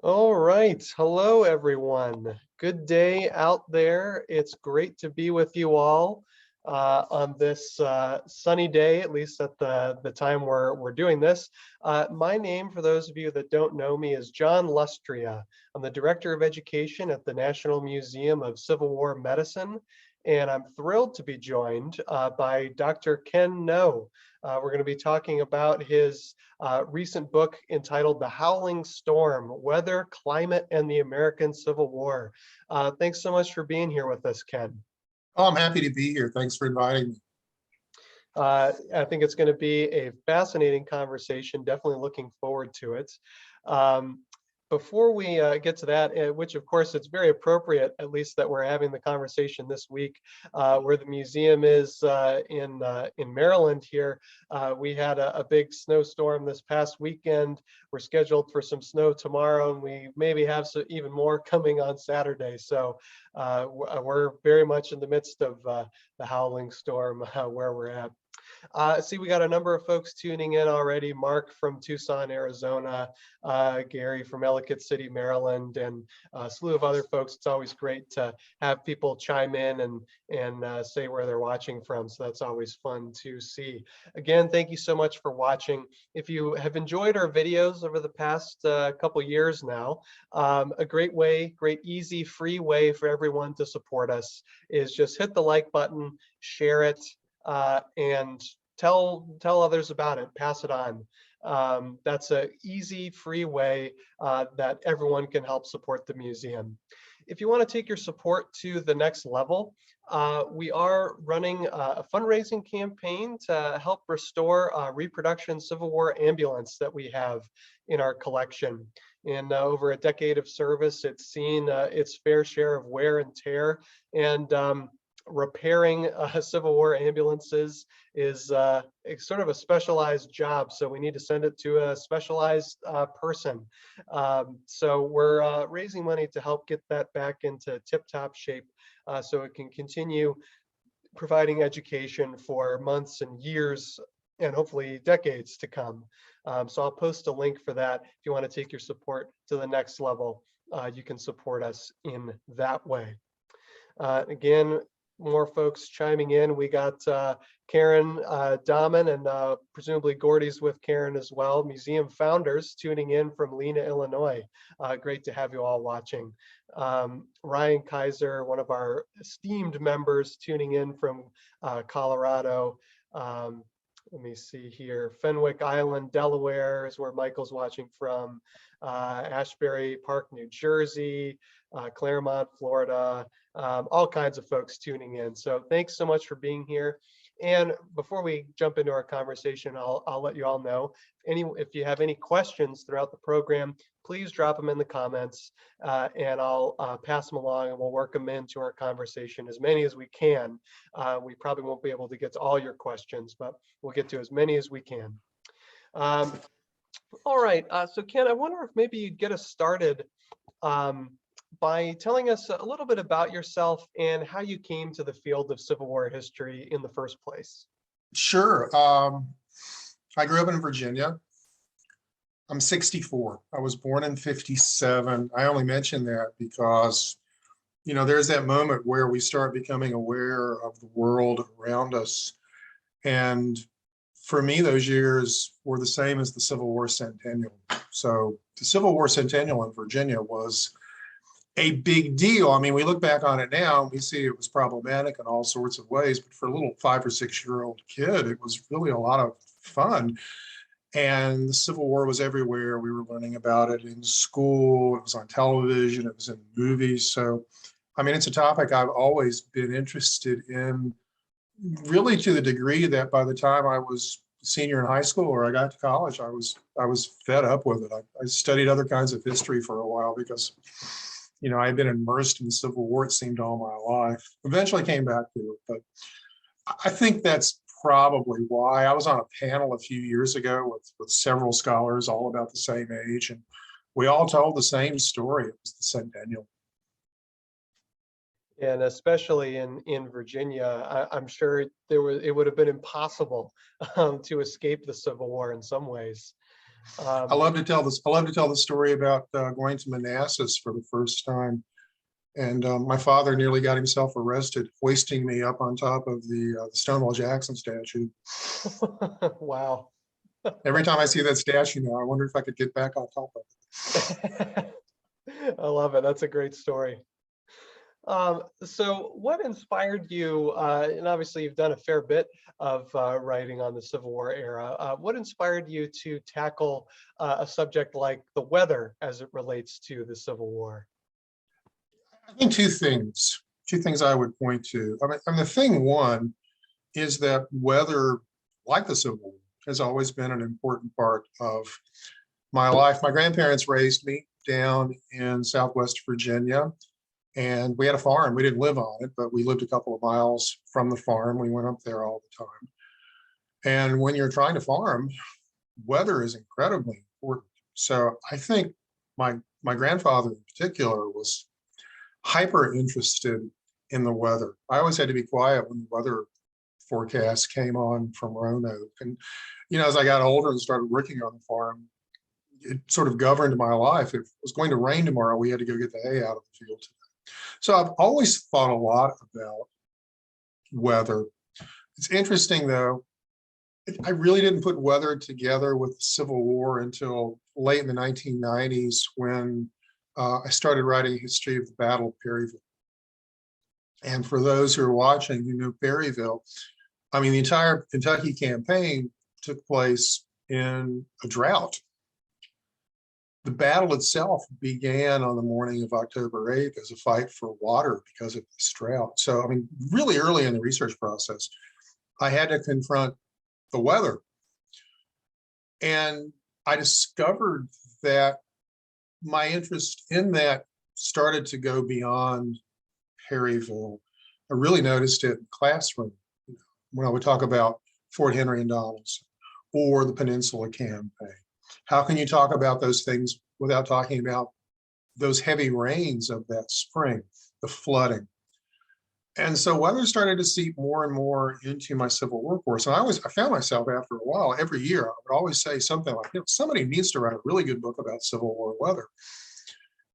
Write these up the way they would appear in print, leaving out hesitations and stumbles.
All right. Hello, everyone. Good day out there. It's great to be with you all on this sunny day, at least at the time we're doing this. My name, for those of you that don't know me, is John Lustria. I'm the Director of Education at the National Museum of Civil War Medicine, and I'm thrilled to be joined by Dr. Ken No. We're going to be talking about his recent book entitled The Howling Storm, Weather, Climate, and the American Civil War. Thanks so much for being here with us, Ken. Oh, I'm happy to be here. Thanks for inviting me. I think it's going to be a fascinating conversation, definitely looking forward to it. Um, before we get to that, which of course it's very appropriate, at least that we're having the conversation this week, where the museum is in Maryland here. We had a big snowstorm this past weekend. We're scheduled for some snow tomorrow, and we maybe have even more coming on Saturday. So we're very much in the midst of the howling storm where we're at. See, we got a number of folks tuning in already. Mark from Tucson, Arizona, Gary from Ellicott City, Maryland, and a slew of other folks. It's always great to have people chime in and say where they're watching from. So that's always fun to see. Again, thank you so much for watching. If you have enjoyed our videos over the past couple years now, a great way, great, easy, free way for everyone to support us is just hit the like button, share it, and tell others about it, pass it on. That's an easy, free way that everyone can help support the museum. If you want to take your support to the next level, we are running a fundraising campaign to help restore a reproduction Civil War ambulance that we have in our collection. In over a decade of service, it's seen its fair share of wear and tear, and repairing Civil War ambulances is sort of a specialized job, so we need to send it to a specialized person. So we're raising money to help get that back into tip-top shape so it can continue providing education for months and years and hopefully decades to come. So I'll post a link for that. If you want to take your support to the next level, you can support us in that way. Again, more folks chiming in. We got Karen Dahman, and presumably Gordy's with Karen as well. Museum founders tuning in from Lena, Illinois. Great to have you all watching. Ryan Kaiser, one of our esteemed members, tuning in from Colorado. Let me see here. Fenwick Island, Delaware is where Michael's watching from. Ashbury Park, New Jersey, Claremont, Florida, all kinds of folks tuning in. So thanks so much for being here. And before we jump into our conversation, I'll let you all know, if you have any questions throughout the program, please drop them in the comments and I'll pass them along and we'll work them into our conversation, as many as we can. We probably won't be able to get to all your questions, but we'll get to as many as we can. All right, so Ken, I wonder if maybe you'd get us started by telling us a little bit about yourself and how you came to the field of Civil War history in the first place. Sure. I grew up in Virginia. I'm 64. I was born in 57. I only mention that because, you know, there's that moment where we start becoming aware of the world around us. And for me, those years were the same as the Civil War centennial. So the Civil War centennial in Virginia was a big deal. I mean, we look back on it now and we see it was problematic in all sorts of ways, but for a little 5 or 6 year old kid, it was really a lot of fun. And the Civil War was everywhere. We were learning about it in school, it was on television, it was in movies. So, I mean, it's a topic I've always been interested in, really to the degree that by the time I was a senior in high school or I got to college, I was fed up with it. I studied other kinds of history for a while because, you know, I had been immersed in the Civil War, it seemed, all my life. Eventually came back to it, but I think that's probably why. I was on a panel a few years ago with several scholars, all about the same age, and we all told the same story. It was the centennial. And especially in Virginia, I'm sure it would have been impossible to escape the Civil War in some ways. I love to tell this. I love to tell the story about going to Manassas for the first time, and my father nearly got himself arrested, hoisting me up on top of the Stonewall Jackson statue. Wow. Every time I see that statue now, I wonder if I could get back on top of it. I love it. That's a great story. So what inspired you, and obviously you've done a fair bit of writing on the Civil War era, what inspired you to tackle a subject like the weather as it relates to the Civil War? I think two things I would point to. I mean, the thing one is that weather, like the Civil War, has always been an important part of my life. My grandparents raised me down in Southwest Virginia, and we had a farm. We didn't live on it, but we lived a couple of miles from the farm. We went up there all the time. And when you're trying to farm, weather is incredibly important. So I think my grandfather in particular was hyper interested in the weather. I always had to be quiet when the weather forecast came on from Roanoke. And, as I got older and started working on the farm, it sort of governed my life. If it was going to rain tomorrow, we had to go get the hay out of the field today. So I've always thought a lot about weather. It's interesting, though, I really didn't put weather together with the Civil War until late in the 1990s when I started writing a history of the Battle of Perryville. And for those who are watching, Perryville, I mean, the entire Kentucky campaign took place in a drought. The battle itself began on the morning of October 8th as a fight for water because of this drought. So, I mean, really early in the research process, I had to confront the weather. And I discovered that my interest in that started to go beyond Perryville. I really noticed it in classroom when I would talk about Fort Henry and Donelson or the Peninsula Campaign. How can you talk about those things without talking about those heavy rains of that spring, the flooding? And so weather started to seep more and more into my Civil War course. And I found myself after a while, every year, I would always say something like, somebody needs to write a really good book about Civil War weather.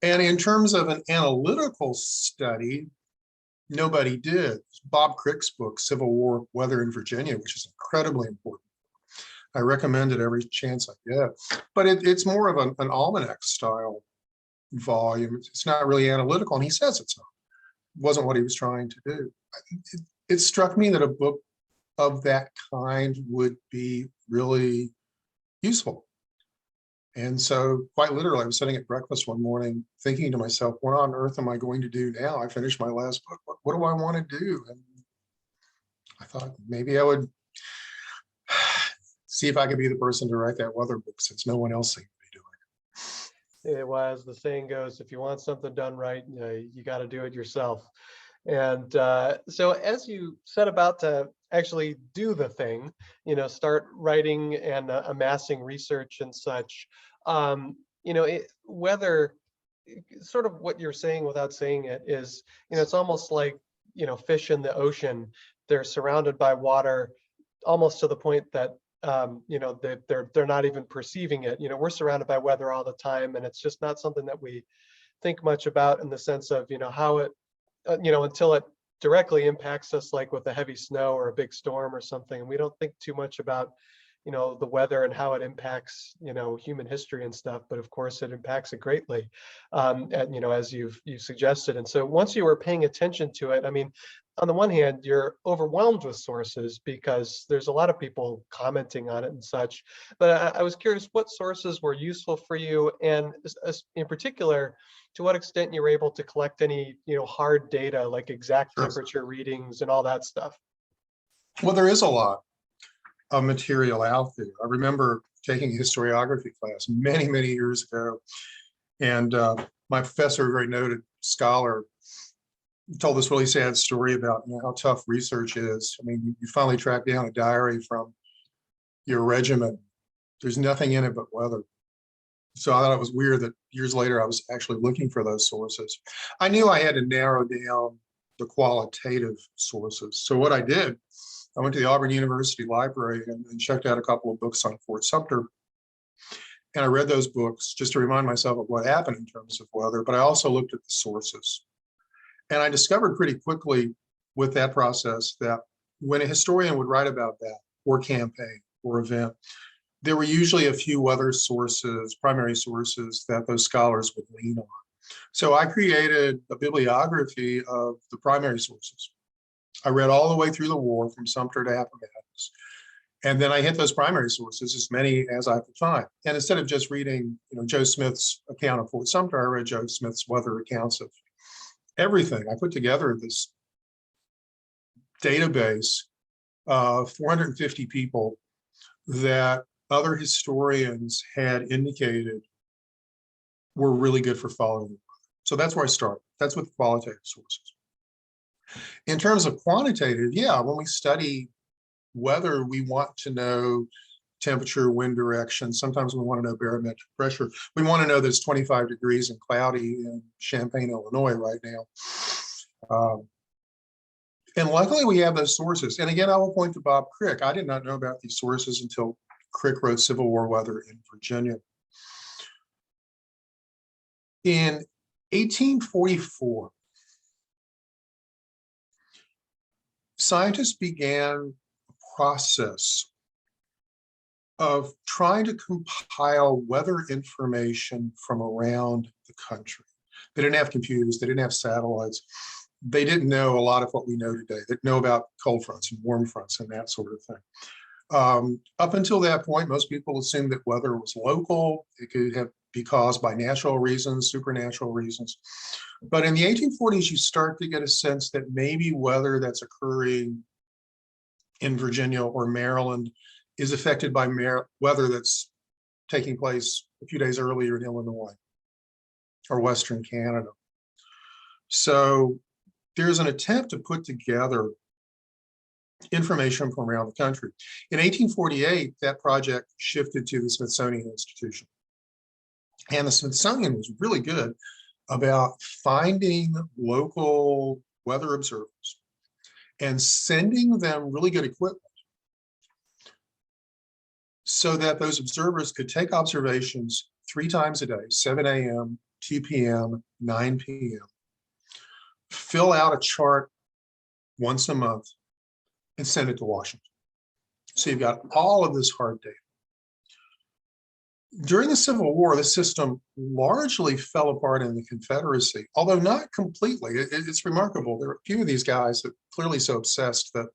And in terms of an analytical study, nobody did. Bob Crick's book, Civil War Weather in Virginia, which is incredibly important. I recommend it every chance I get. But it's more of an almanac style volume. It's not really analytical, and he says it's not. It wasn't what he was trying to do. It struck me that a book of that kind would be really useful. And so quite literally, I was sitting at breakfast one morning thinking to myself, what on earth am I going to do now? I finished my last book. What do I want to do? And I thought maybe I would see if I could be the person to write that weather book since no one else seemed to be doing it. Well, as the saying goes, if you want something done right, you got to do it yourself. And so as you set about to actually do the thing, start writing and amassing research and such, whether sort of what you're saying without saying it is, it's almost like, fish in the ocean. They're surrounded by water almost to the point that they're not even perceiving it. We're surrounded by weather all the time, and it's just not something that we think much about in the sense of how it until it directly impacts us, like with a heavy snow or a big storm or something. And we don't think too much about the weather and how it impacts human history and stuff, but of course it impacts it greatly, and as you've suggested. And so once you were paying attention to it, I mean, on the one hand, you're overwhelmed with sources because there's a lot of people commenting on it and such. But I was curious what sources were useful for you, and in particular, to what extent you were able to collect any hard data like exact temperature readings and all that stuff. Well, there is a lot of material out there. I remember taking a historiography class many, many years ago, and my professor, a very noted scholar, told this really sad story about how tough research is. I mean, you finally track down a diary from your regiment. There's nothing in it but weather. So I thought it was weird that years later I was actually looking for those sources. I knew I had to narrow down the qualitative sources. So what I did, I went to the Auburn University Library and checked out a couple of books on Fort Sumter. And I read those books just to remind myself of what happened in terms of weather, but I also looked at the sources. And I discovered pretty quickly with that process that when a historian would write about that or campaign or event, there were usually a few weather sources, primary sources that those scholars would lean on. So I created a bibliography of the primary sources. I read all the way through the war from Sumter to Appomattox. And then I hit those primary sources, as many as I could find. And instead of just reading, Joe Smith's account of Fort Sumter, I read Joe Smith's weather accounts of everything. I put together this database of 450 people that other historians had indicated were really good for following. So that's where I start. That's with qualitative sources. In terms of quantitative, yeah, when we study weather, we want to know temperature, wind direction. Sometimes we want to know barometric pressure. We want to know that it's 25 degrees and cloudy in Champaign, Illinois right now. And luckily we have those sources. And again, I will point to Bob Crick. I did not know about these sources until Crick wrote Civil War Weather in Virginia. In 1844, scientists began a process of trying to compile weather information from around the country. They didn't have computers, they didn't have satellites. They didn't know a lot of what we know today. They didn't know about cold fronts and warm fronts and that sort of thing. Up until that point, most people assumed that weather was local. It could be caused by natural reasons, supernatural reasons. But in the 1840s, you start to get a sense that maybe weather that's occurring in Virginia or Maryland is affected by weather that's taking place a few days earlier in Illinois or Western Canada. So there's an attempt to put together information from around the country. In 1848, that project shifted to the Smithsonian Institution. And the Smithsonian was really good about finding local weather observers and sending them really good equipment so that those observers could take observations 3 times a day, 7 a.m., 2 p.m., 9 p.m., fill out a chart once a month, and send it to Washington. So you've got all of this hard data. During the Civil War, the system largely fell apart in the Confederacy, although not completely. It's remarkable. There are a few of these guys that clearly so obsessed that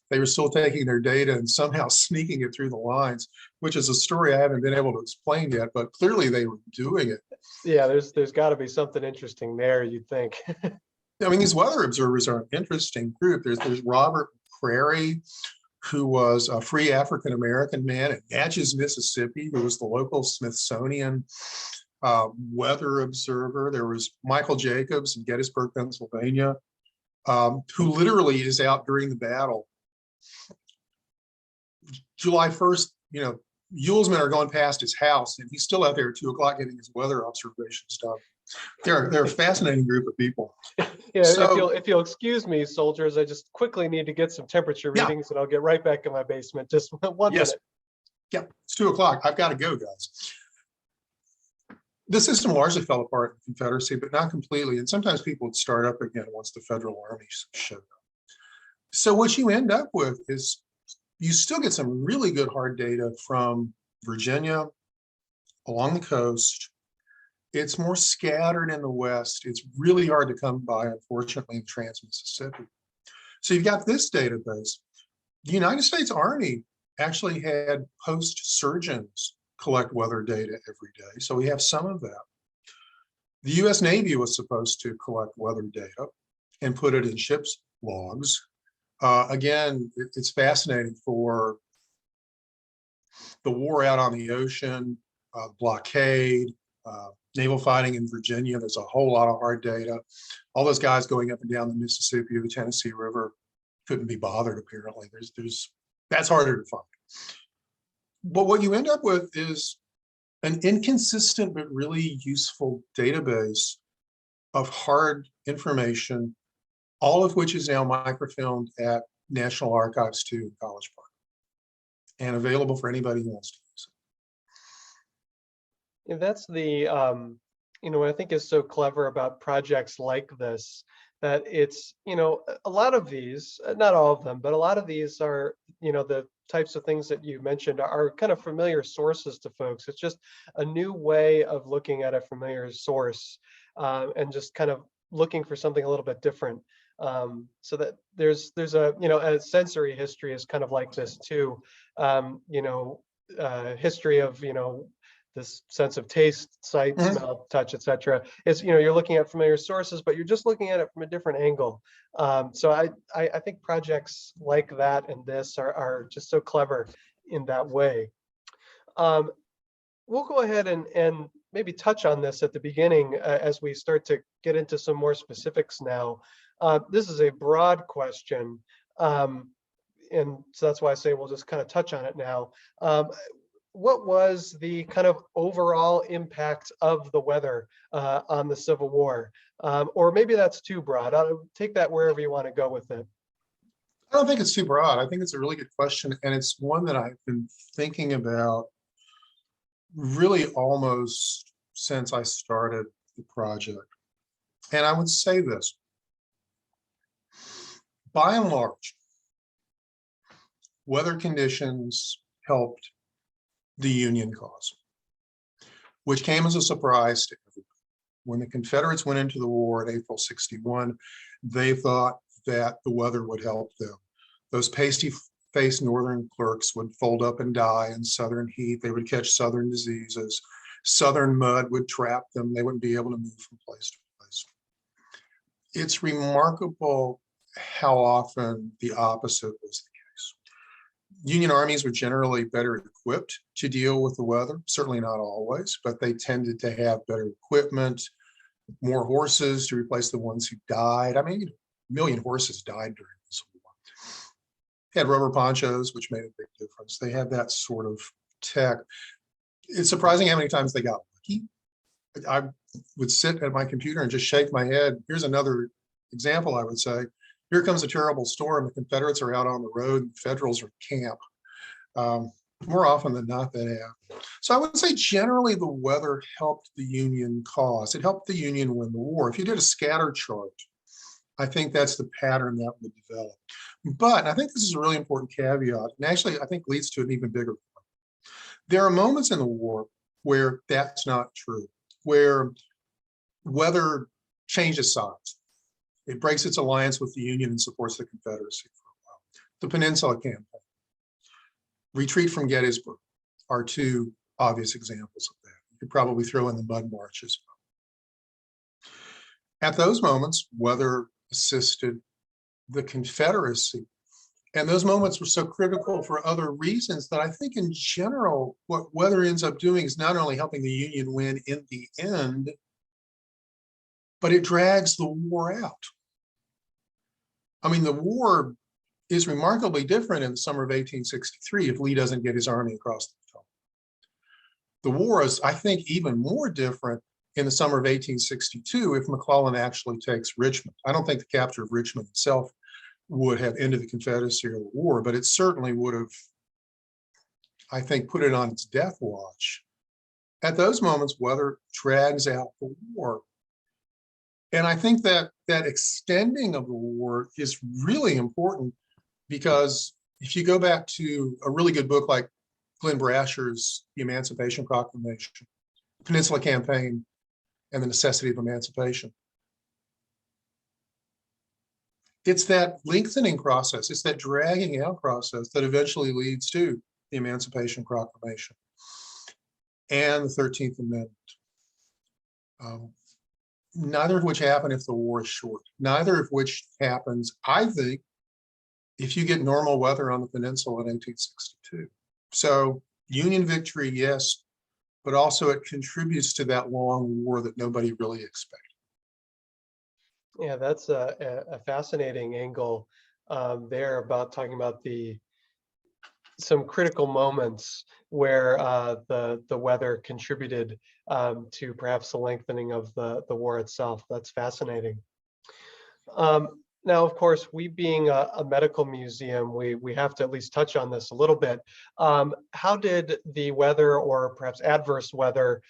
they were still taking their data and somehow sneaking it through the lines, which is a story I haven't been able to explain yet, but clearly they were doing it. Yeah, there's got to be something interesting there, you'd think. I mean, these weather observers are an interesting group. There's Robert Prairie, who was a free African-American man at Natchez, Mississippi, who was the local Smithsonian weather observer. There was Michael Jacobs in Gettysburg, Pennsylvania, who literally is out during the battle. July 1st, Yule's men are going past his house, and he's still out there at 2 o'clock getting his weather observations done. They're a fascinating group of people. Yeah, So, if you'll excuse me, soldiers, I just quickly need to get some temperature yeah. readings, and I'll get right back in my basement. Just one Yes. minute. Yeah, it's 2 o'clock. I've got to go, guys. The system largely fell apart in the Confederacy, but not completely. And sometimes people would start up again once the Federal Army showed up. So what you end up with is you still get some really good hard data from Virginia, along the coast. It's more scattered in the West. It's really hard to come by, unfortunately, in Trans-Mississippi. So you've got this database. The United States Army actually had post surgeons collect weather data every day. So we have some of that. The US Navy was supposed to collect weather data and put it in ships' logs. Again, it's fascinating for the war out on the ocean, blockade, naval fighting in Virginia. There's a whole lot of hard data. All those guys going up and down the Mississippi or the Tennessee River couldn't be bothered, apparently. That's harder to find. But what you end up with is an inconsistent but really useful database of hard information, all of which is now microfilmed at National Archives 2 in College Park and available for anybody who wants to use And that's the, what I think is so clever about projects like this, that it's, a lot of these, not all of them, but a lot of these are, the types of things that you mentioned are kind of familiar sources to folks. It's just a new way of looking at a familiar source, and just kind of looking for something a little bit different. So that there's a sensory history is kind of like this too. History of, this sense of taste, sight, Mhm. smell, touch, etc. Is, you're looking at familiar sources, but you're just looking at it from a different angle. So I think projects like that and this are just so clever in that way. Um, we'll go ahead and maybe touch on this at the beginning, as we start to get into some more specifics now. This is a broad question. And so that's why I say we'll just kind of touch on it now. What was the kind of overall impact of the weather on the Civil War? Or maybe that's too broad. I'll take that wherever you want to go with it. I don't think it's too broad. I think it's a really good question, and it's one that I've been thinking about really almost since I started the project. And I would say this, by and large, weather conditions helped the Union cause, which came as a surprise to everybody. When the Confederates went into the war in April '61, they thought that the weather would help them. Those pasty-faced Northern clerks would fold up and die in Southern heat. They would catch Southern diseases. Southern mud would trap them. They wouldn't be able to move from place to place. It's remarkable how often the opposite was the case. Union armies were generally better equipped to deal with the weather, certainly not always, but they tended to have better equipment, more horses to replace the ones who died. I mean, 1,000,000 horses died during this war. They had rubber ponchos, which made a big difference. They had that sort of tech. It's surprising how many times they got lucky. I would sit at my computer and just shake my head. Here's another example, I would say. Here comes a terrible storm. The Confederates are out on the road, and the Federals are in camp. More often than not, that happened. So I would say generally the weather helped the Union cause. It helped the Union win the war. If you did a scatter chart, I think that's the pattern that would develop. But I think this is a really important caveat, and actually I think leads to an even bigger point. There are moments in the war where that's not true, where weather changes sides. It breaks its alliance with the Union and supports the Confederacy for a while. The Peninsula Campaign, retreat from Gettysburg are two obvious examples of that. You could probably throw in the Mud March as well. At those moments, weather assisted the Confederacy. And those moments were so critical for other reasons that I think in general, what weather ends up doing is not only helping the Union win in the end, but it drags the war out. I mean, the war is remarkably different in the summer of 1863 if Lee doesn't get his army across the Potomac. The war is, I think, even more different in the summer of 1862 if McClellan actually takes Richmond. I don't think the capture of Richmond itself would have ended the Confederacy or the war, but it certainly would have, I think, put it on its death watch. At those moments, weather drags out the war. And I think that that extending of the war is really important because if you go back to a really good book like Glenn Brasher's The Emancipation Proclamation, Peninsula Campaign, and the Necessity of Emancipation, it's that lengthening process, it's that dragging out process that eventually leads to the Emancipation Proclamation and the 13th Amendment. Neither of which happen if the war is short. Neither of which happens, I think, if you get normal weather on the peninsula in 1862. So Union victory, yes, but also it contributes to that long war that nobody really expected. Yeah, that's a fascinating angle there about talking about some critical moments where the weather contributed to perhaps the lengthening of the war itself. That's fascinating. Now, of course, we being a medical museum, we have to at least touch on this a little bit. How did the weather or perhaps adverse weather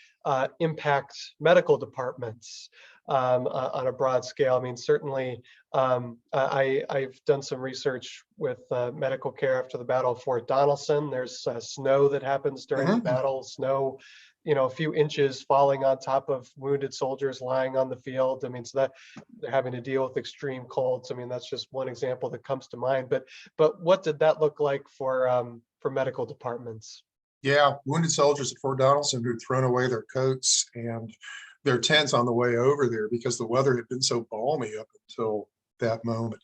impact medical departments on a broad scale? I mean, certainly, I've done some research with medical care after the Battle of Fort Donelson. There's snow that happens during the Mhm. battle, snow, a few inches falling on top of wounded soldiers lying on the field. I mean, so that they're having to deal with extreme colds. I mean, that's just one example that comes to mind. But what did that look like for medical departments? Yeah, wounded soldiers at Fort Donelson who'd thrown away their coats and their tents on the way over there because the weather had been so balmy up until that moment.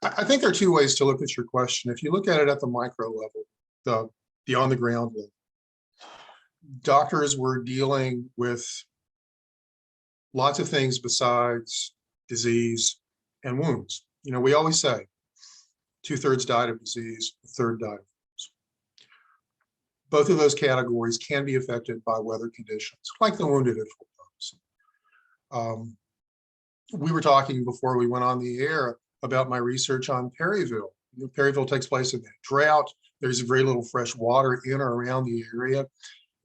I think there are two ways to look at your question. If you look at it at the micro level, the on the ground level, doctors were dealing with lots of things besides disease and wounds. You know, we always say 2/3 died of disease, a third died of wounds. Both of those categories can be affected by weather conditions, like the wounded at Fort Donelson. We were talking before we went on the air about my research on Perryville. You know, Perryville takes place in that drought. There's very little fresh water in or around the area.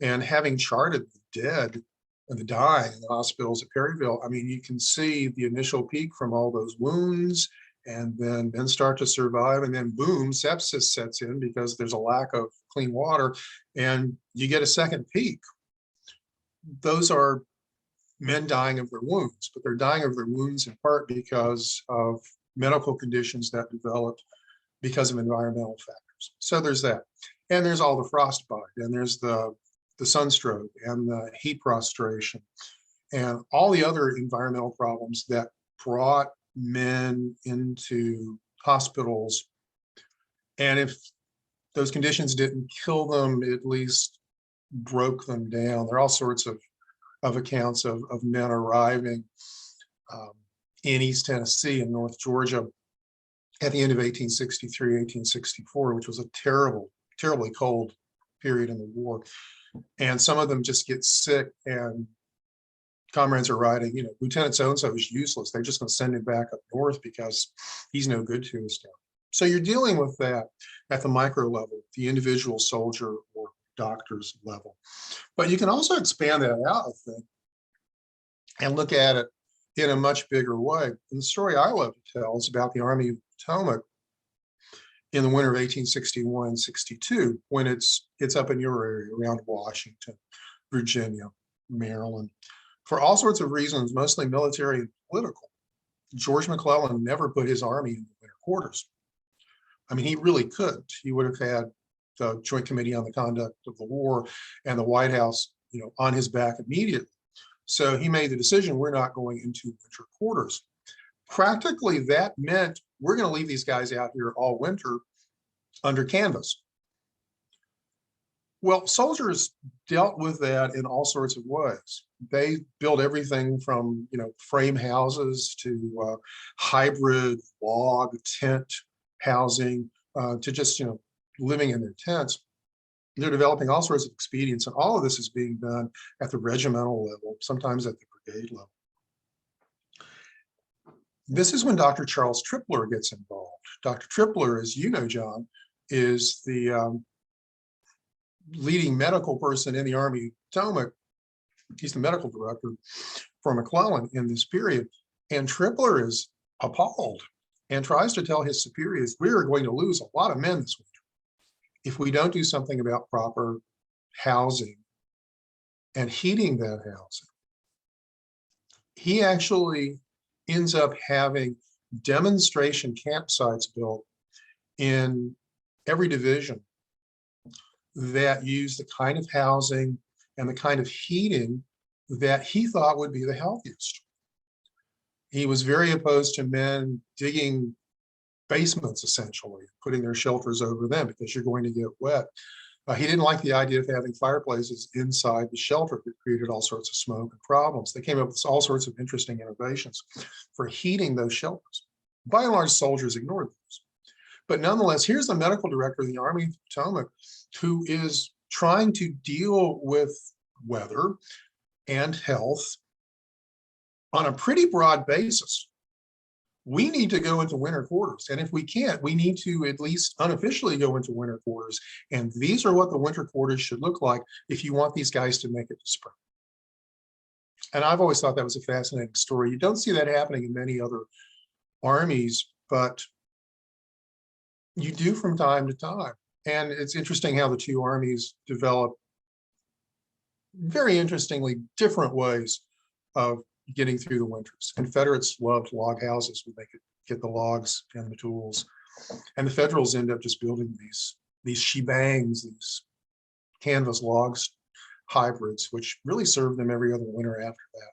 And having charted the dead and the dying in the hospitals at Perryville, I mean, you can see the initial peak from all those wounds and then men start to survive. And then boom, sepsis sets in because there's a lack of clean water and you get a second peak. Those are men dying of their wounds, but they're dying of their wounds in part because of medical conditions that developed because of environmental factors. So there's that. And there's all the frostbite, and there's the sunstroke and the heat prostration and all the other environmental problems that brought men into hospitals. And if those conditions didn't kill them, at least broke them down. There are all sorts of accounts of men arriving in East Tennessee and North Georgia at the end of 1863, 1864, which was a terribly cold period in the war. And some of them just get sick and comrades are writing, you know, Lieutenant so-and-so is useless. They're just going to send him back up north because he's no good to us down. So you're dealing with that at the micro level, the individual soldier or doctor's level. But you can also expand that out, I think, and look at it in a much bigger way. And the story I love to tell is about the Army of the Potomac in the winter of 1861-62, when it's up in your area around Washington, Virginia, Maryland. For all sorts of reasons, mostly military and political, George McClellan never put his army in the winter quarters. I mean, he really couldn't. He would have had the Joint Committee on the Conduct of the War and the White House, you know, on his back immediately. So he made the decision, we're not going into winter quarters. Practically, that meant we're going to leave these guys out here all winter under canvas. Well, soldiers dealt with that in all sorts of ways. They built everything from, you know, frame houses to hybrid log tent housing to just, you know, living in their tents. They're developing all sorts of expedients, and all of this is being done at the regimental level, sometimes at the brigade level. This is when Dr. Charles Tripler gets involved. Dr. Tripler, as you know, John, is the leading medical person in the Army of Potomac. He's the medical director for McClellan in this period. And Tripler is appalled and tries to tell his superiors, we are going to lose a lot of men this winter if we don't do something about proper housing and heating that housing. He actually ends up having demonstration campsites built in every division that use the kind of housing and the kind of heating that he thought would be the healthiest. He was very opposed to men digging basements, essentially, putting their shelters over them because you're going to get wet. He didn't like the idea of having fireplaces inside the shelter that created all sorts of smoke and problems. They came up with all sorts of interesting innovations for heating those shelters. By and large, soldiers ignored those. But nonetheless, here's the medical director of the Army of the Potomac who is trying to deal with weather and health on a pretty broad basis. we need to go into winter quarters. And if we can't, we need to at least unofficially go into winter quarters. And these are what the winter quarters should look like if you want these guys to make it to spring. And I've always thought that was a fascinating story. You don't see that happening in many other armies, but you do from time to time. And it's interesting how the two armies develop very interestingly different ways of getting through the winters. Confederates loved log houses where they could get the logs and the tools. And the Federals end up just building these shebangs, these canvas logs hybrids, which really served them every other winter after that.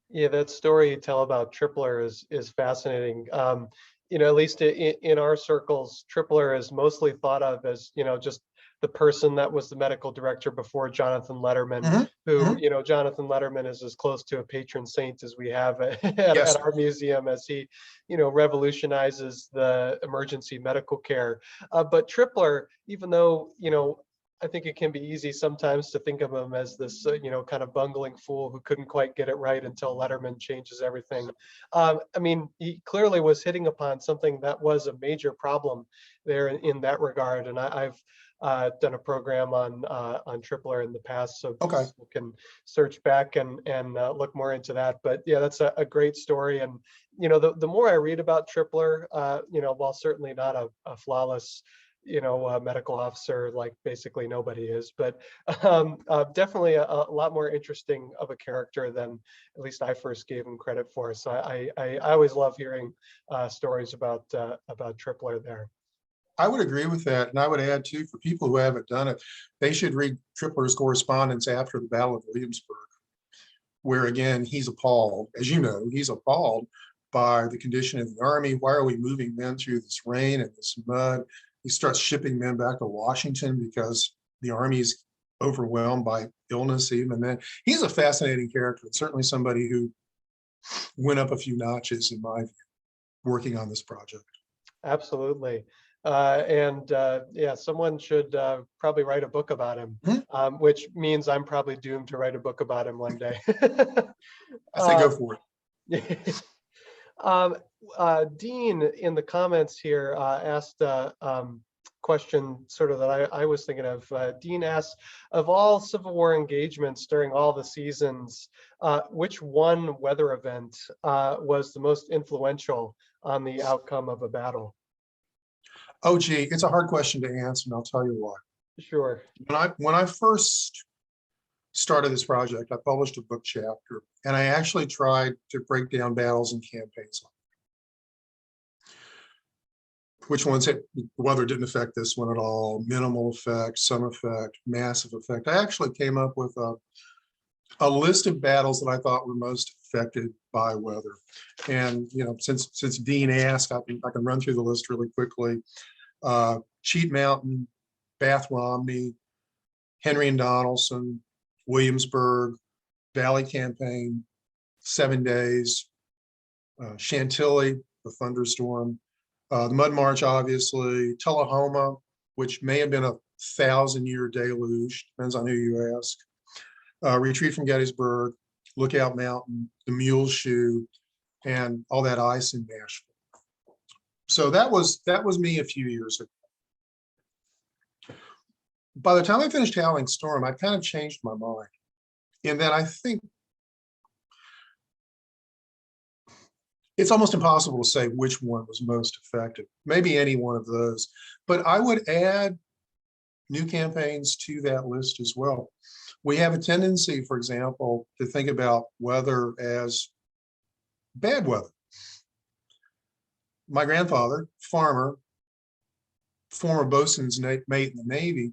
Yeah, that story you tell about Tripler is fascinating. At least in our circles, Tripler is mostly thought of as, just the person that was the medical director before Jonathan Letterman, who, Jonathan Letterman is as close to a patron saint as we have at our museum, as he, revolutionizes the emergency medical care. But Tripler, even though, I think it can be easy sometimes to think of him as this, kind of bungling fool who couldn't quite get it right until Letterman changes everything. He clearly was hitting upon something that was a major problem there in that regard. And I've done a program on Tripler in the past, so people can search back and look more into that. But yeah, that's a great story. And the more I read about Tripler, while certainly not a flawless medical officer like basically nobody is, but definitely a lot more interesting of a character than at least I first gave him credit for. So I always love hearing stories about Tripler there. I would agree with that. And I would add too, for people who haven't done it, they should read Tripler's correspondence after the Battle of Williamsburg, where again, he's appalled. As you know, he's appalled by the condition of the army. Why are we moving men through this rain and this mud? He starts shipping men back to Washington because the army is overwhelmed by illness even then. He's a fascinating character, and certainly somebody who went up a few notches in my view, working on this project. Absolutely. Someone should probably write a book about him, which means I'm probably doomed to write a book about him one day. I say go for it. Dean in the comments here asked a question sort of that I was thinking of. Dean asked, of all Civil War engagements during all the seasons, which one weather event was the most influential on the outcome of a battle? Oh, gee, it's a hard question to answer, and I'll tell you why. Sure. When I first started this project, I published a book chapter, and I actually tried to break down battles and campaigns. Which ones the weather didn't affect this one at all, minimal effect, some effect, massive effect. I actually came up with a list of battles that I thought were most affected by weather. And since Dean asked, I can run through the list really quickly. Cheat Mountain, Bath Romney, Henry and Donelson, Williamsburg, Valley Campaign, 7 Days, Chantilly, the thunderstorm, the Mud March, obviously, Tullahoma, which may have been a 1,000-year deluge, depends on who you ask, Retreat from Gettysburg, Lookout Mountain, the Mule Shoe, and all that ice in Nashville. So that was me a few years ago. By the time I finished Howling Storm, I kind of changed my mind. And then I think it's almost impossible to say which one was most effective. Maybe any one of those. But I would add new campaigns to that list as well. We have a tendency, for example, to think about weather as bad weather. My grandfather, farmer, former bosun's mate in the Navy,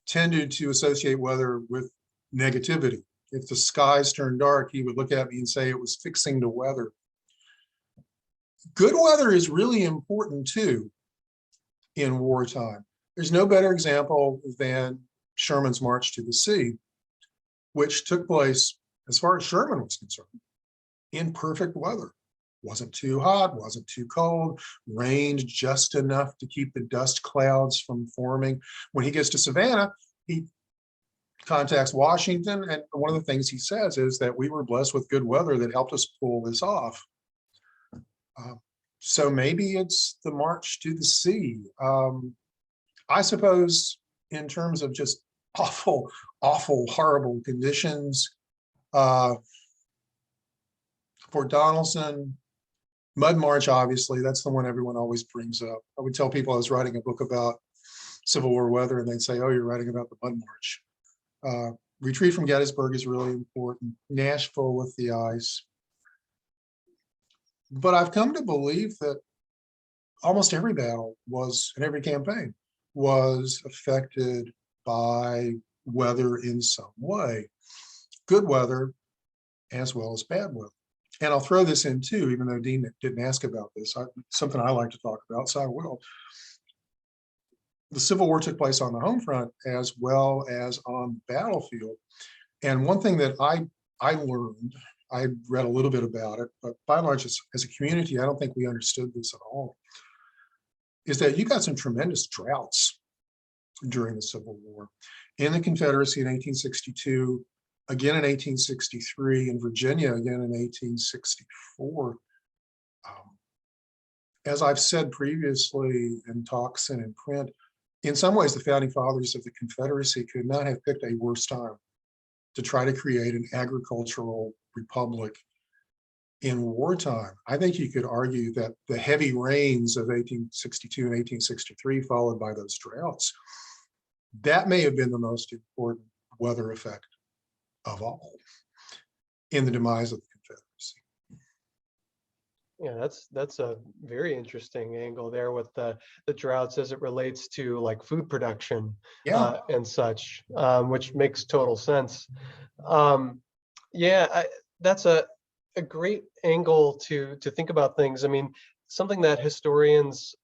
tended to associate weather with negativity. If the skies turned dark, he would look at me and say it was fixing the weather. Good weather is really important too in wartime. There's no better example than Sherman's March to the Sea, which took place, as far as Sherman was concerned, in perfect weather. Wasn't too hot, wasn't too cold, rained just enough to keep the dust clouds from forming. When he gets to Savannah, he contacts Washington, and one of the things he says is that we were blessed with good weather that helped us pull this off. So maybe it's the march to the sea. I suppose in terms of just awful, awful, horrible conditions, Fort Donelson, Mud March, obviously, that's the one everyone always brings up. I would tell people I was writing a book about Civil War weather, and they'd say, oh, you're writing about the Mud March. Retreat from Gettysburg is really important. Nashville with the ice. But I've come to believe that almost every battle was, and every campaign was affected by weather in some way. Good weather as well as bad weather. And I'll throw this in too, even though Dean didn't ask about this, something I like to talk about, so I will. The Civil War took place on the home front as well as on the battlefield. And one thing that I learned, I read a little bit about it, but by and large, as a community, I don't think we understood this at all, is that you got some tremendous droughts during the Civil War. In the Confederacy in 1862, again in 1863, in Virginia again in 1864. As I've said previously in talks and in print, in some ways, the founding fathers of the Confederacy could not have picked a worse time to try to create an agricultural republic in wartime. I think you could argue that the heavy rains of 1862 and 1863, followed by those droughts, that may have been the most important weather effect of all in the demise of the Confederacy. Yeah, that's a very interesting angle there with the droughts as it relates to like food production, Yeah. And such, which makes total sense. Yeah, that's a great angle to think about things. I mean, something that historians,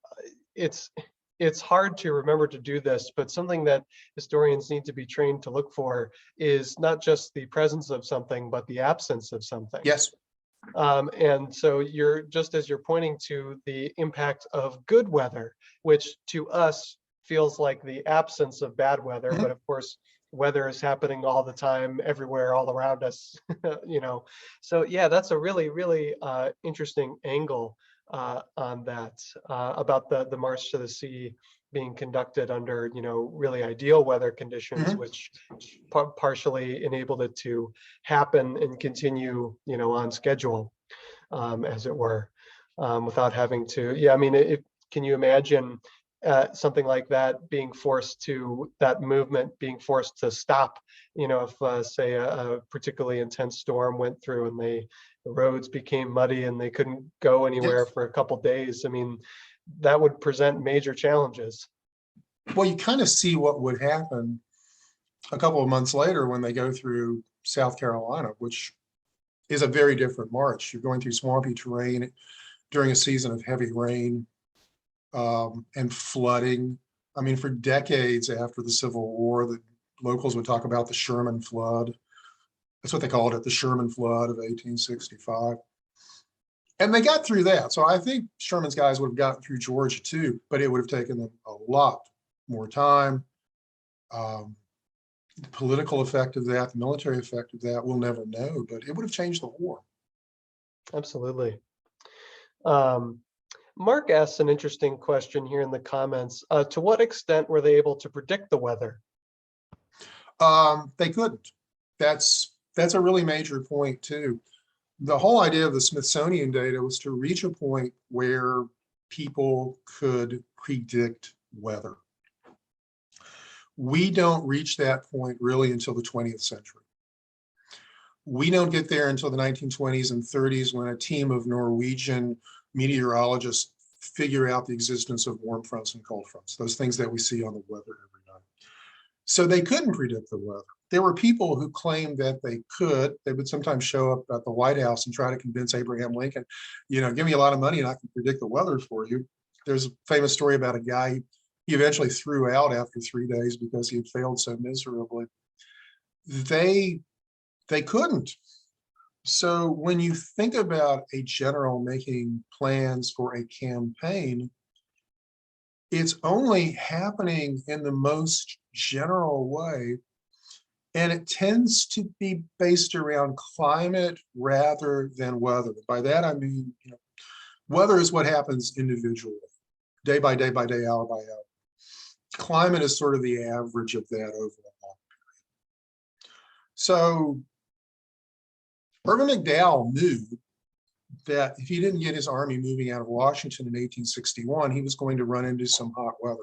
it's it's hard to remember to do this, but something that historians need to be trained to look for is not just the presence of something, but the absence of something. Yes. And so you're, just as you're pointing to the impact of good weather, which to us feels like the absence of bad weather, but of course, weather is happening all the time, everywhere, all around us, you know. So yeah, that's a really, really interesting angle on that, about the March to the Sea being conducted under, you know, really ideal weather conditions, which partially enabled it to happen and continue, you know, on schedule, as it were, without having to. Yeah, I mean, can you imagine something like that being forced to, that movement being forced to stop? You know, if say a particularly intense storm went through and the roads became muddy and they couldn't go anywhere Yes. for a couple days. I mean, that would present major challenges. Well, you kind of see what would happen a couple of months later when they go through South Carolina, which is a very different march. You're going through swampy terrain during a season of heavy rain, and flooding. I mean, for decades after the Civil War, the locals would talk about the Sherman Flood. That's what they called it, the Sherman Flood of 1865. And they got through that. So I think Sherman's guys would have gotten through Georgia too, but it would have taken them a lot more time. The political effect of that, the military effect of that, we'll never know, but it would have changed the war. Absolutely. Mark asks an interesting question here in the comments. To what extent were they able to predict the weather? They couldn't. That's a really major point too. The whole idea of the Smithsonian data was to reach a point where people could predict weather. We don't reach that point really until the 20th century. We don't get there until the 1920s and 30s when a team of Norwegian meteorologists figure out the existence of warm fronts and cold fronts, those things that we see on the weather every night. So they couldn't predict the weather. There were people who claimed that they could. They would sometimes show up at the White House and try to convince Abraham Lincoln, you know, give me a lot of money and I can predict the weather for you. There's a famous story about a guy he eventually threw out after 3 days because he had failed so miserably. They couldn't. So when you think about a general making plans for a campaign, it's only happening in the most general way. And it tends to be based around climate rather than weather. By that, I mean, you know, Weather is what happens individually, day by day by day, hour by hour. Climate is sort of the average of that over a long period. So Irvin McDowell knew that if he didn't get his army moving out of Washington in 1861, he was going to run into some hot weather.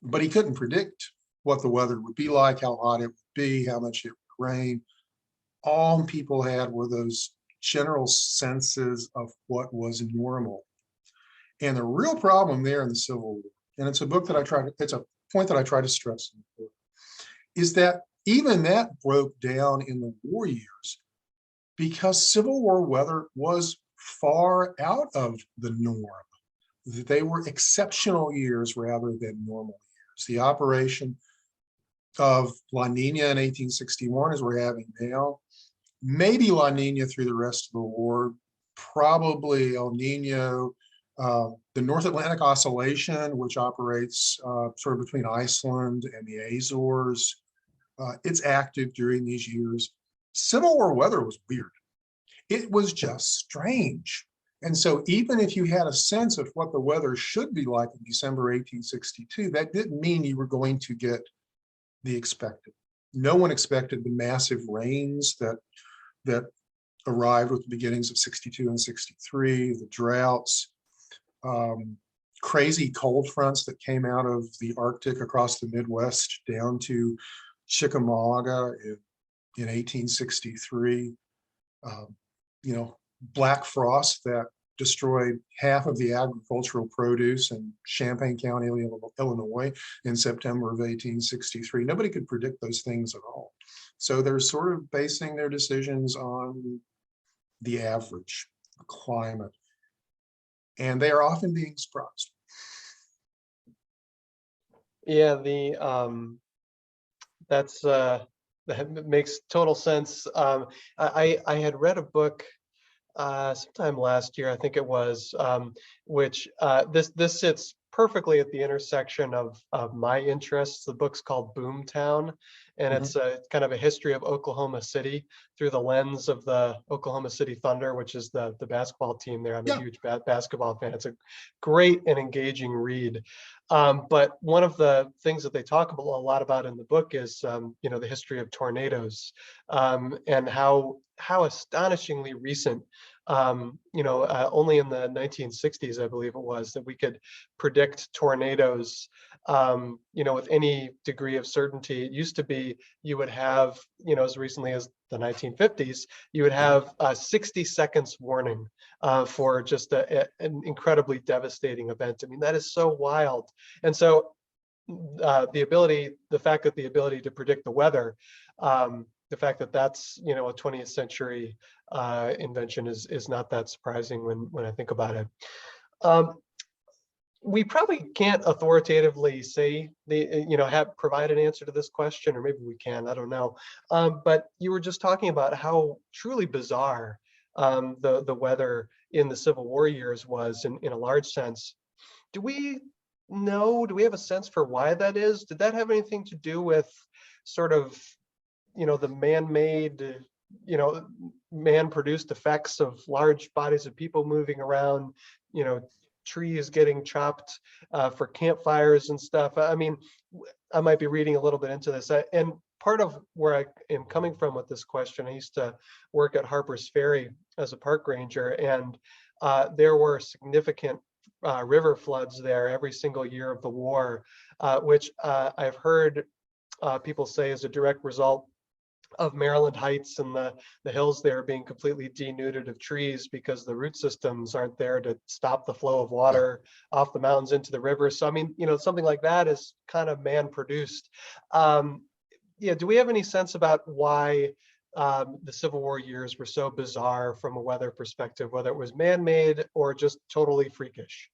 But he couldn't predict what the weather would be like, how hot it would be, how much it would rain. All people had were those general senses of what was normal. And the real problem there in the Civil War, and it's a book that it's a point that I try to stress in the book, is that even that broke down in the war years because Civil War weather was far out of the norm. They were exceptional years rather than normal years. The operation of La Nina in 1861, as we're having now, maybe La Nina through the rest of the war, probably El Nino, the North Atlantic Oscillation, which operates sort of between Iceland and the Azores. It's active during these years. Civil War weather was weird. It was just strange. And so even if you had a sense of what the weather should be like in December 1862, that didn't mean you were going to get the expected. No one expected the massive rains that arrived with the beginnings of 62 and 63, the droughts, crazy cold fronts that came out of the Arctic across the Midwest down to Chickamauga in 1863. Black frost that destroyed half of the agricultural produce in Champaign County, Illinois in September of 1863. Nobody could predict those things at all. So they're sort of basing their decisions on the average climate, and they are often being surprised. Yeah, that makes total sense. I had read a book sometime last year, I think it was, which this sits perfectly at the intersection of my interests. The book's called Boomtown, and it's kind of a history of Oklahoma City through the lens of the Oklahoma City Thunder, which is the basketball team there. I'm a huge basketball fan. It's a great and engaging read. But one of the things that they talk a lot about in the book is, the history of tornadoes, and how astonishingly recent, only in the 1960s, I believe it was, that we could predict tornadoes, with any degree of certainty. It used to be you would have, as recently as the 1950s, you would have 60 seconds warning for just an incredibly devastating event. I mean, that is so wild. And so the fact that the ability to predict the weather, the fact that that's, a 20th century invention is not that surprising when I think about it. We probably can't authoritatively say provide an answer to this question, or maybe we can, I don't know. But you were just talking about how truly bizarre the weather in the Civil War years was in a large sense. Do we have a sense for why that is? Did that have anything to do with sort of, the man-made, man-produced effects of large bodies of people moving around, trees getting chopped for campfires and stuff? I mean, I might be reading a little bit into this. And part of where I am coming from with this question, I used to work at Harper's Ferry as a park ranger, and there were significant river floods there every single year of the war, which I've heard people say is a direct result of Maryland Heights and the hills there being completely denuded of trees because the root systems aren't there to stop the flow of water off the mountains into the river. So, I mean, something like that is kind of man-produced. Do we have any sense about why the Civil War years were so bizarre from a weather perspective, whether it was man-made or just totally freakish?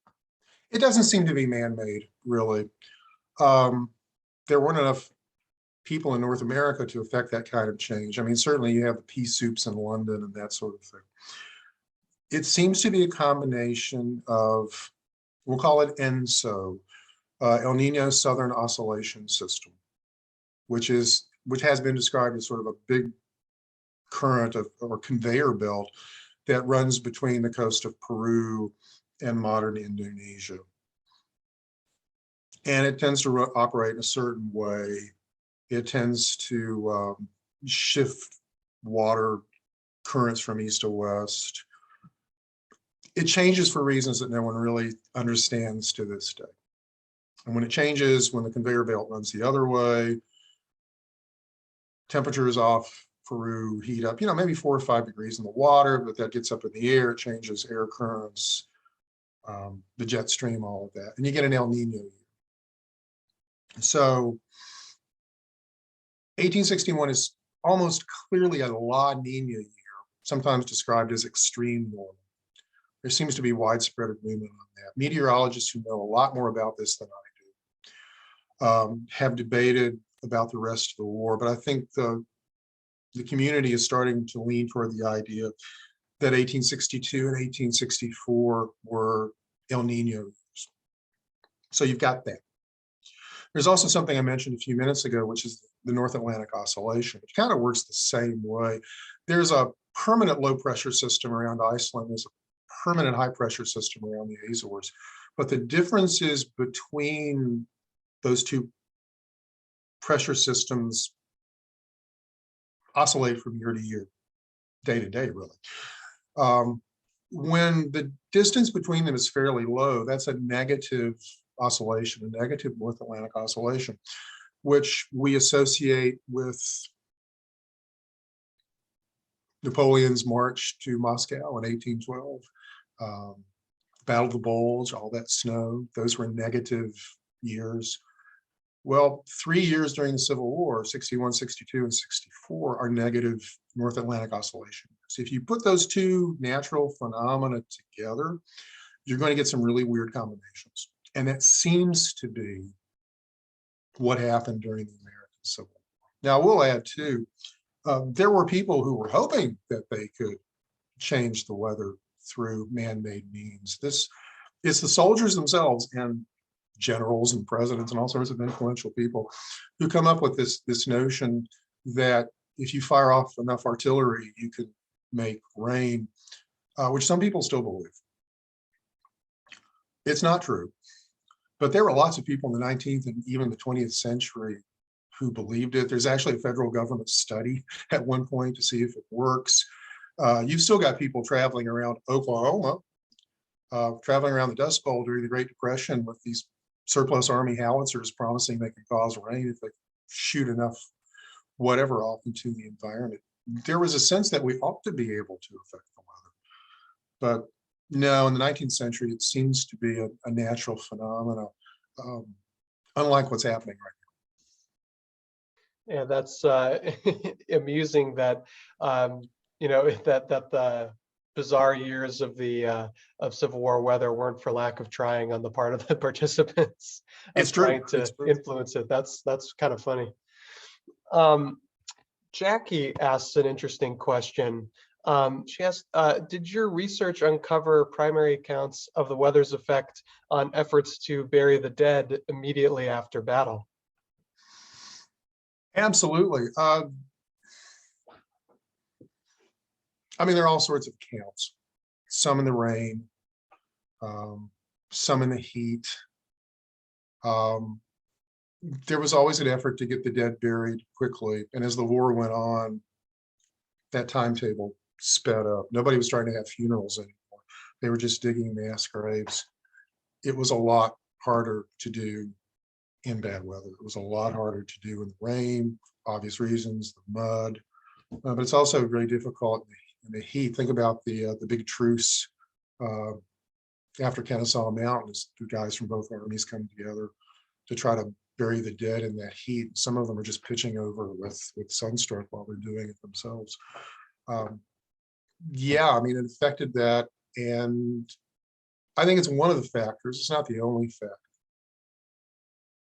It doesn't seem to be man-made, really. There weren't enough people in North America to affect that kind of change. I mean, certainly you have the pea soups in London and that sort of thing. It seems to be a combination of, we'll call it ENSO, El Nino Southern Oscillation System, which has been described as sort of a big current or conveyor belt that runs between the coast of Peru and modern Indonesia. And it tends to operate in a certain way. It tends to shift water currents from east to west. It changes for reasons that no one really understands to this day. And when it changes, when the conveyor belt runs the other way, temperatures off Peru heat up, maybe 4 or 5 degrees in the water, but that gets up in the air, it changes air currents, the jet stream, all of that. And you get an El Nino year. So 1861 is almost clearly a La Nina year, sometimes described as extreme normal. There seems to be widespread agreement on that. Meteorologists who know a lot more about this than I do have debated about the rest of the war, but I think the community is starting to lean toward the idea that 1862 and 1864 were El Nino years. So you've got that. There's also something I mentioned a few minutes ago, which is the North Atlantic Oscillation, which kind of works the same way. There's a permanent low pressure system around Iceland. There's a permanent high pressure system around the Azores. But the differences between those two pressure systems oscillate from year to year, day to day, really. When the distance between them is fairly low, that's a negative oscillation, a negative North Atlantic Oscillation, which we associate with Napoleon's march to Moscow in 1812, Battle of the Bulge, all that snow, those were negative years. Well, 3 years during the Civil War, 61, 62, and 64 are negative North Atlantic Oscillation. So if you put those two natural phenomena together, you're going to get some really weird combinations. And that seems to be what happened during the American Civil War. Now, we'll add too, there were people who were hoping that they could change the weather through man-made means. It's the soldiers themselves and generals and presidents and all sorts of influential people who come up with this notion that if you fire off enough artillery, you could make rain, which some people still believe. It's not true, but there were lots of people in the 19th and even the 20th century who believed it. There's actually a federal government study at one point to see if it works. You've still got people traveling around Oklahoma, traveling around the Dust Bowl during the Great Depression with these surplus Army howitzers promising they can cause rain if they shoot enough whatever off into the environment. There was a sense that we ought to be able to affect the weather. But no, in the 19th century, it seems to be a natural phenomenon, unlike what's happening right Yeah, that's amusing that that the bizarre years of the of Civil War weather weren't for lack of trying on the part of the participants It's of true. trying to It's true. influence it. That's kind of funny. Jackie asks an interesting question. She asked, did your research uncover primary accounts of the weather's effect on efforts to bury the dead immediately after battle? Absolutely. I mean, there are all sorts of accounts, some in the rain, some in the heat. There was always an effort to get the dead buried quickly. And as the war went on, that timetable sped up. Nobody was trying to have funerals anymore. They were just digging mass graves. It was a lot harder to do in bad weather. It was a lot harder to do in the rain, obvious reasons, the mud, but it's also very difficult in the heat. Think about the big truce after Kennesaw Mountain, as the guys from both armies come together to try to bury the dead in that heat. Some of them are just pitching over with sunstroke while they're doing it themselves. Yeah, I mean, it affected that. And I think it's one of the factors. It's not the only factor.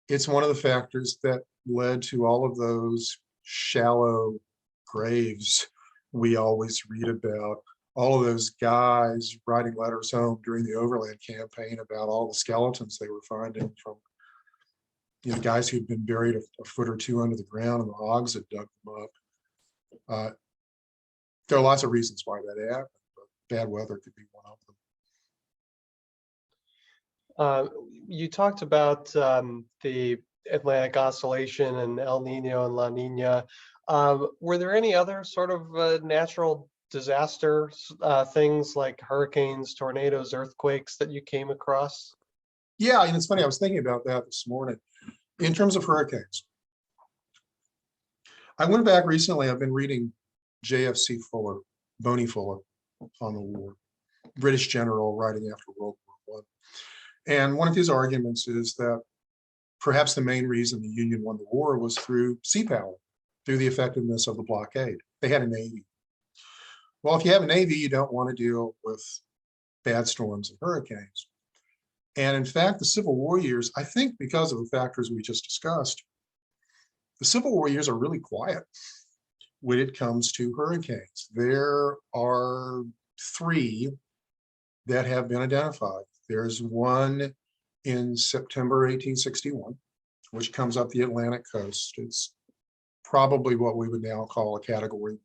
It's one of the factors that led to all of those shallow graves we always read about. All of those guys writing letters home during the Overland campaign about all the skeletons they were finding from guys who'd been buried a foot or two under the ground, and the hogs had dug them up. There are lots of reasons why that happened, bad weather could be one of them. You talked about the Atlantic Oscillation and El Nino and La Nina. Were there any other sort of natural disaster things like hurricanes, tornadoes, earthquakes that you came across? Yeah, and it's funny, I was thinking about that this morning. In terms of hurricanes, I went back recently, I've been reading JFC Fuller, Boney Fuller on the war, British general writing after World War I. And one of his arguments is that perhaps the main reason the Union won the war was through sea power, through the effectiveness of the blockade. They had a navy. Well, if you have a navy, you don't want to deal with bad storms and hurricanes. And in fact, the Civil War years, I think because of the factors we just discussed, the Civil War years are really quiet when it comes to hurricanes. There are 3 that have been identified. There's one in September 1861, which comes up the Atlantic coast. It's probably what we would now call a Category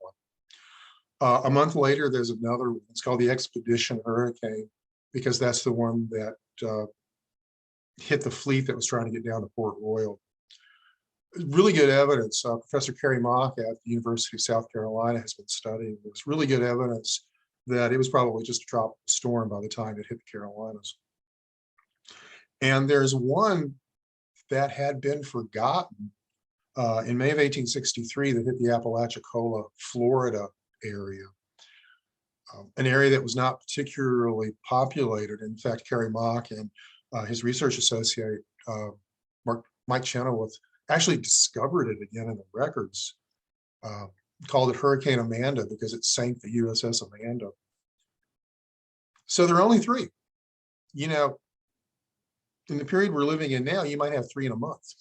1. A month later, there's another one. It's called the Expedition Hurricane, because that's the one that hit the fleet that was trying to get down to Port Royal. Really good evidence. Professor Kerry Mock at the University of South Carolina has been studying this. Really good evidence that it was probably just a tropical storm by the time it hit the Carolinas. And there's one that had been forgotten in May of 1863 that hit the Apalachicola, Florida area. An area that was not particularly populated. In fact, Kerry Mock and his research associate, Mike Chenoweth, actually discovered it again in the records, called it Hurricane Amanda because it sank the USS Amanda. So there are only 3. You know, in the period we're living in now, you might have 3 in a month.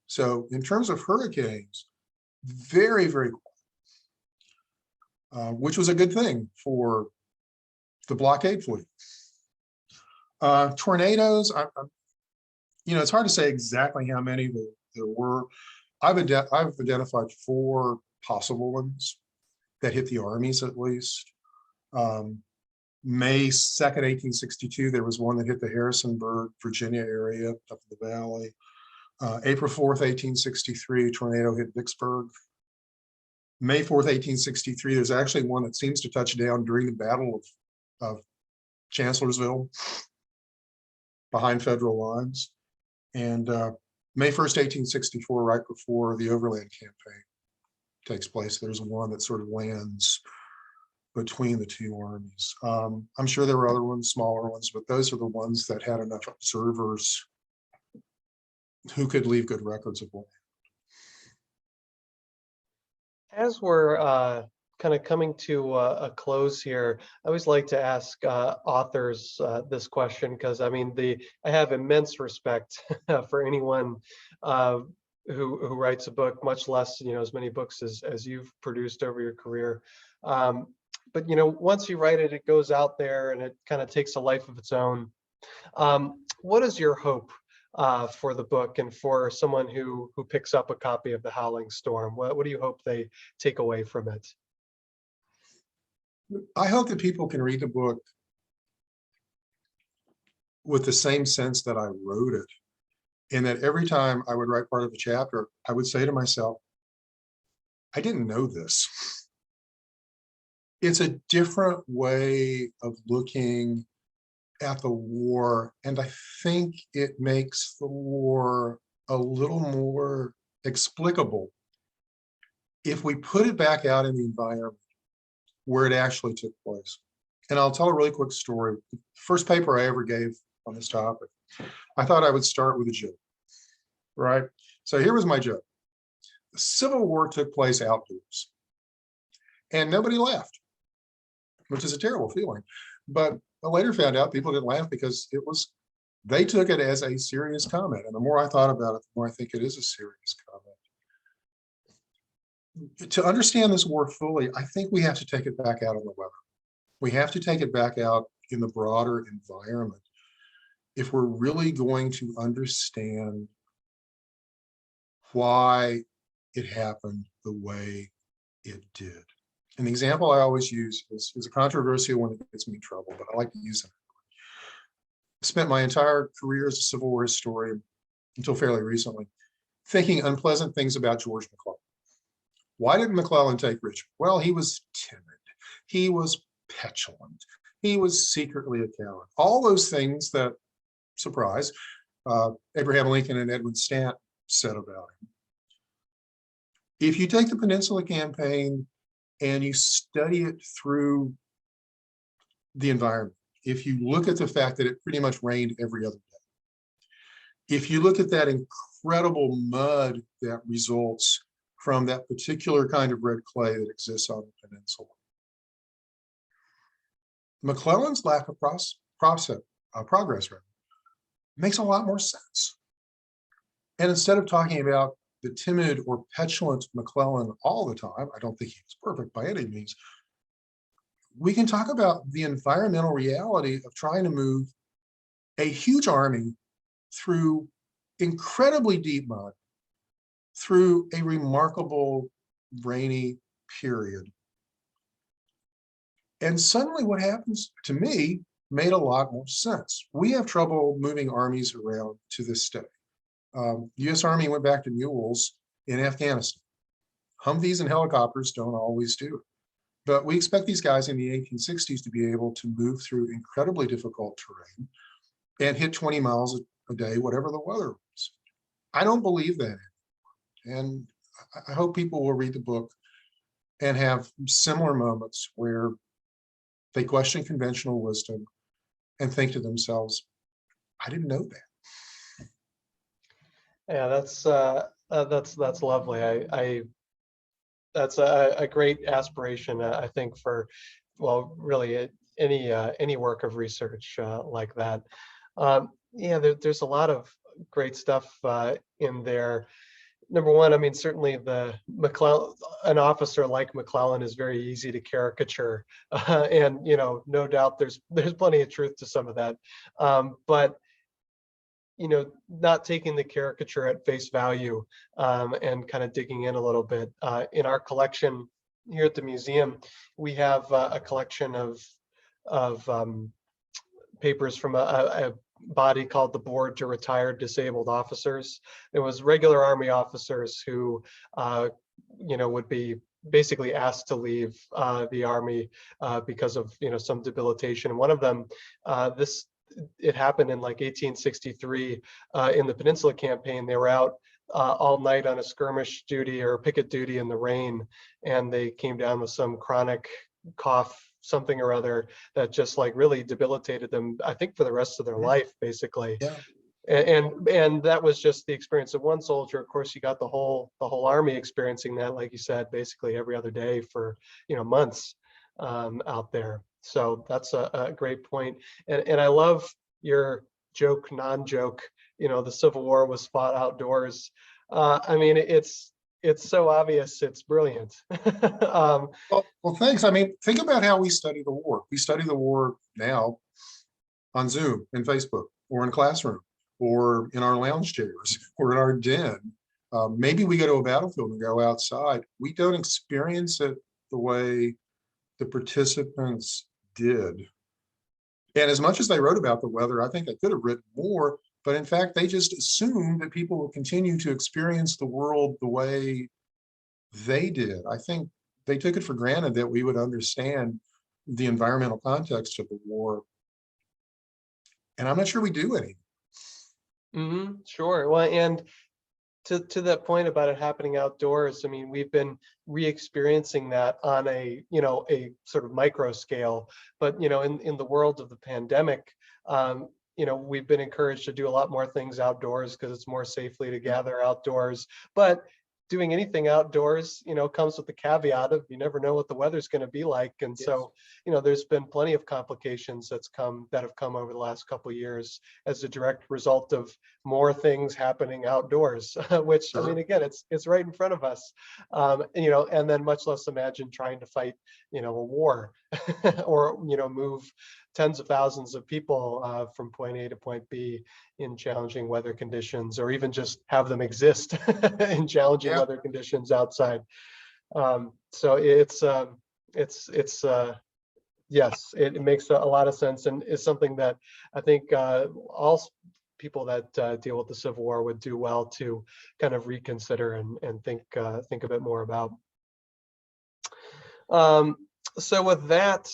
So in terms of hurricanes, very, very quiet, which was a good thing for the blockade fleet. Tornadoes, you know, it's hard to say exactly how many there were. I've identified 4 possible ones that hit the armies at least. May 2nd, 1862, there was one that hit the Harrisonburg, Virginia area up in the valley. April 4th, 1863, tornado hit Vicksburg. May 4th, 1863, there's actually one that seems to touch down during the Battle of Chancellorsville behind federal lines. And May 1st, 1864, right before the Overland Campaign takes place, there's one that sort of lands between the 2 armies. I'm sure there were other ones, smaller ones, but those are the ones that had enough observers who could leave good records of what. As we're kind of coming to a close here, I always like to ask authors this question because I mean, I have immense respect for anyone who writes a book, much less as many books as you've produced over your career. But once you write it, it goes out there and it kind of takes a life of its own. What is your hope for the book and for someone who picks up a copy of The Howling Storm? What do you hope they take away from it? I hope that people can read the book with the same sense that I wrote it, and that every time I would write part of a chapter, I would say to myself, I didn't know this. It's a different way of looking at the war, and I think it makes the war a little more explicable if we put it back out in the environment where it actually took place. And I'll tell a really quick story. The first paper I ever gave on this topic, I thought I would start with a joke, right? So here was my joke. The Civil War took place outdoors and nobody laughed, which is a terrible feeling. But I later found out people didn't laugh because they took it as a serious comment. And the more I thought about it, the more I think it is a serious comment. To understand this war fully, I think we have to take it back out in the weather. We have to take it back out in the broader environment if we're really going to understand why it happened the way it did. And the example I always use is a controversial one that gets me in trouble, but I like to use it. I spent my entire career as a Civil War historian until fairly recently thinking unpleasant things about George McClellan. Why didn't McClellan take Richmond? Well, he was timid. He was petulant. He was secretly a coward. All those things that, surprise, Abraham Lincoln and Edwin Stanton said about him. If you take the Peninsula Campaign and you study it through the environment, if you look at the fact that it pretty much rained every other day, if you look at that incredible mud that results from that particular kind of red clay that exists on the peninsula, McClellan's lack of progress makes a lot more sense. And instead of talking about the timid or petulant McClellan all the time, I don't think he was perfect by any means, we can talk about the environmental reality of trying to move a huge army through incredibly deep mud, through a remarkable rainy period. And suddenly what happens to me made a lot more sense. We have trouble moving armies around to this day. The US Army went back to mules in Afghanistan. Humvees and helicopters don't always do it. But we expect these guys in the 1860s to be able to move through incredibly difficult terrain and hit 20 miles a day, whatever the weather was. I don't believe that. And I hope people will read the book and have similar moments where they question conventional wisdom and think to themselves, I didn't know that. Yeah, that's lovely. I that's a great aspiration, I think, for, well, really any work of research like that. Yeah, there's a lot of great stuff in there. Number one, I mean, certainly an officer like McClellan is very easy to caricature, and no doubt there's plenty of truth to some of that, but not taking the caricature at face value, and kind of digging in a little bit. In our collection here at the museum, we have a collection of papers from a body called the Board to Retired Disabled Officers. It was regular Army officers who, would be basically asked to leave the Army because of some debilitation. And one of them, it happened in like 1863 in the Peninsula Campaign. They were out all night on a skirmish duty or picket duty in the rain, and they came down with some chronic cough, something or other, that just like really debilitated them, I think, for the rest of their life, basically. Yeah. And that was just the experience of one soldier. Of course, you got the whole Army experiencing that, like you said, basically every other day for months out there. So that's a great point. And I love your joke, non-joke, the Civil War was fought outdoors. I mean, it's so obvious, it's brilliant. Well, thanks. I mean, think about how we study the war. We study the war now on Zoom and Facebook, or in classroom, or in our lounge chairs, or in our den. Maybe we go to a battlefield and go outside. We don't experience it the way the participants did. And as much as they wrote about the weather, I think they could have written more, but in fact, they just assumed that people will continue to experience the world the way they did. I think they took it for granted that we would understand the environmental context of the war. And I'm not sure we do any. Sure. Well, and to that point about it happening outdoors, I mean, we've been re-experiencing that on a sort of micro scale, but in the world of the pandemic, we've been encouraged to do a lot more things outdoors because it's more safely to gather outdoors. But doing anything outdoors, comes with the caveat of you never know what the weather's going to be like. And Yes. so, there's been plenty of complications that have come over the last couple of years as a direct result of more things happening outdoors, which, Sure. I mean, again, it's right in front of us, and then much less imagine trying to fight, a war or, move tens of thousands of people from point A to point B in challenging weather conditions, or even just have them exist in challenging Yeah. weather conditions outside. So it's Yes, it makes a lot of sense, and is something that I think all people that deal with the Civil War would do well to kind of reconsider and think a bit more about. Um, so with that,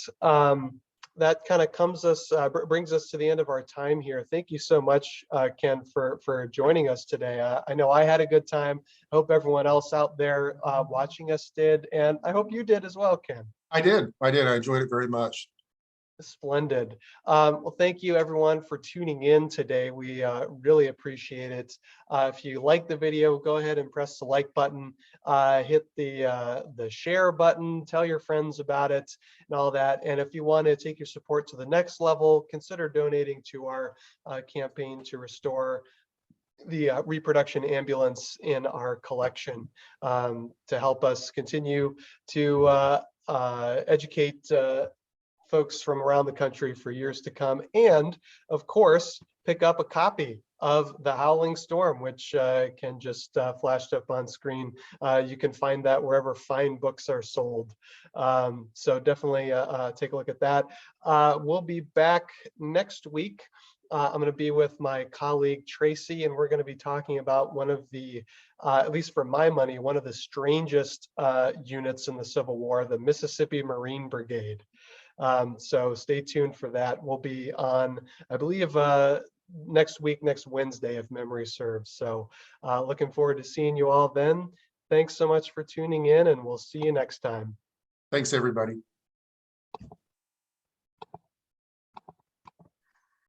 that kind of brings us to the end of our time here. Thank you so much, Ken, for joining us today. I know I had a good time. I hope everyone else out there watching us did, and I hope you did as well, Ken. I did. I enjoyed it very much. Splendid. Well, thank you everyone for tuning in today. We really appreciate it. If you like the video, go ahead and press the like button, hit the share button, tell your friends about it and all that. And if you want to take your support to the next level, consider donating to our campaign to restore the reproduction ambulance in our collection, to help us continue to educate folks from around the country for years to come, and of course pick up a copy of the Howling Storm, which Ken just flashed up on screen. You can find that wherever fine books are sold. So definitely take a look at that. We'll be back next week. I'm going to be with my colleague Tracy, and we're going to be talking about one of the, at least for my money, one of the strangest units in the Civil War, the Mississippi Marine Brigade. So stay tuned for that. We'll be on, I believe, next week, next Wednesday, if memory serves. So looking forward to seeing you all then. Thanks so much for tuning in, and we'll see you next time. Thanks, everybody.